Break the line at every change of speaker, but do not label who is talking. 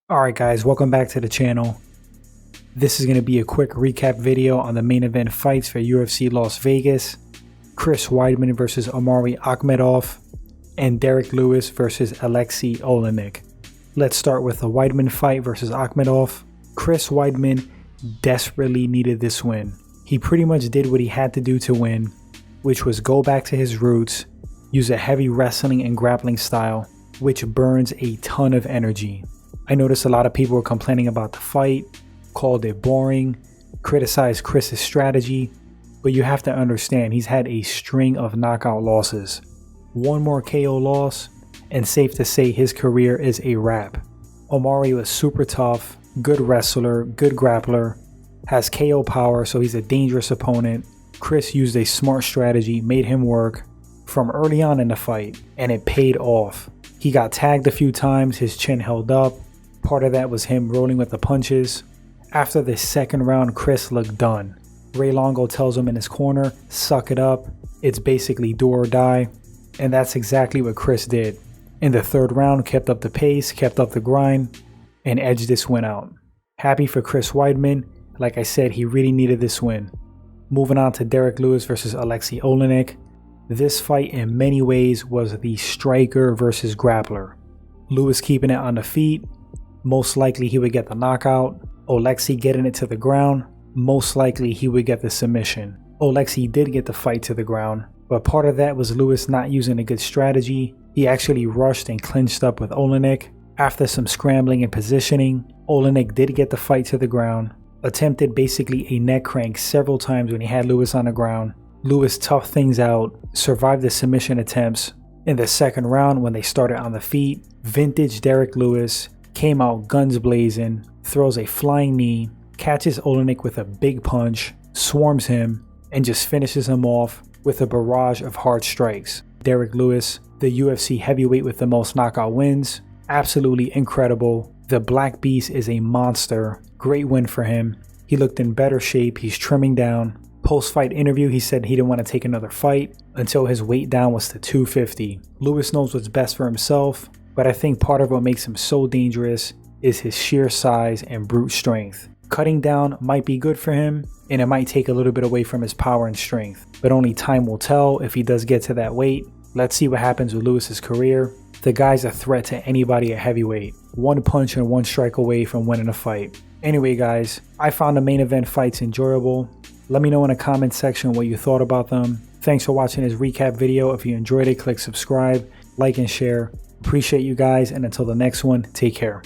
Alright guys, welcome back to the channel. This is going to be a quick recap video on the main event fights for UFC Las Vegas. Chris Weidman versus Omari Akhmedov and Derek Lewis versus Alexei Oleinik. Let's start with the Weidman fight versus Akhmedov. Chris Weidman desperately needed this win. He pretty much did what he had to do to win, which was go back to his roots, use a heavy wrestling and grappling style, which burns a ton of energy. I noticed a lot of people were complaining about the fight, called it boring, criticized Chris's strategy, but you have to understand he's had a string of knockout losses. One more KO loss, and safe to say his career is a wrap. Omari was super tough, good wrestler, good grappler, has KO power, so he's a dangerous opponent. Chris used a smart strategy, made him work from early on in the fight, and it paid off. He got tagged a few times, his chin held up. Part of that was him rolling with the punches. After the second round, Chris looked done. Ray Longo tells him in his corner, suck it up. It's basically do or die. And that's exactly what Chris did. In the third round, kept up the pace, kept up the grind, and edged this win out. Happy for Chris Weidman. Like I said, he really needed this win. Moving on to Derek Lewis versus Alexei Oleinik. This fight in many ways was the striker versus grappler. Lewis keeping it on the feet. Most likely he would get the knockout. Alexei getting it to the ground. Most likely he would get the submission. Alexei did get the fight to the ground, but part of that was Lewis not using a good strategy. He actually rushed and clinched up with Oleinik. After some scrambling and positioning, Oleinik did get the fight to the ground. Attempted basically a neck crank several times when he had Lewis on the ground. Lewis toughed things out, survived the submission attempts. In the second round, when they started on the feet, vintage Derek Lewis came out guns blazing, throws a flying knee, catches Oleinik with a big punch, swarms him, and just finishes him off with a barrage of hard strikes. Derek Lewis, the UFC heavyweight with the most knockout wins, absolutely incredible. The Black Beast is a monster. Great win for him. He looked in better shape. He's trimming down. Post-fight interview, he said he didn't want to take another fight until his weight down was to 250. Lewis knows what's best for himself, but I think part of what makes him so dangerous is his sheer size and brute strength. Cutting down might be good for him, and it might take a little bit away from his power and strength, but only time will tell if he does get to that weight. Let's see what happens with Lewis's career. The guy's a threat to anybody at heavyweight. One punch and one strike away from winning a fight. Anyway guys, I found the main event fights enjoyable. Let me know in the comment section what you thought about them. Thanks for watching this recap video. If you enjoyed it, click subscribe, like, and share. Appreciate you guys, and until the next one, take care.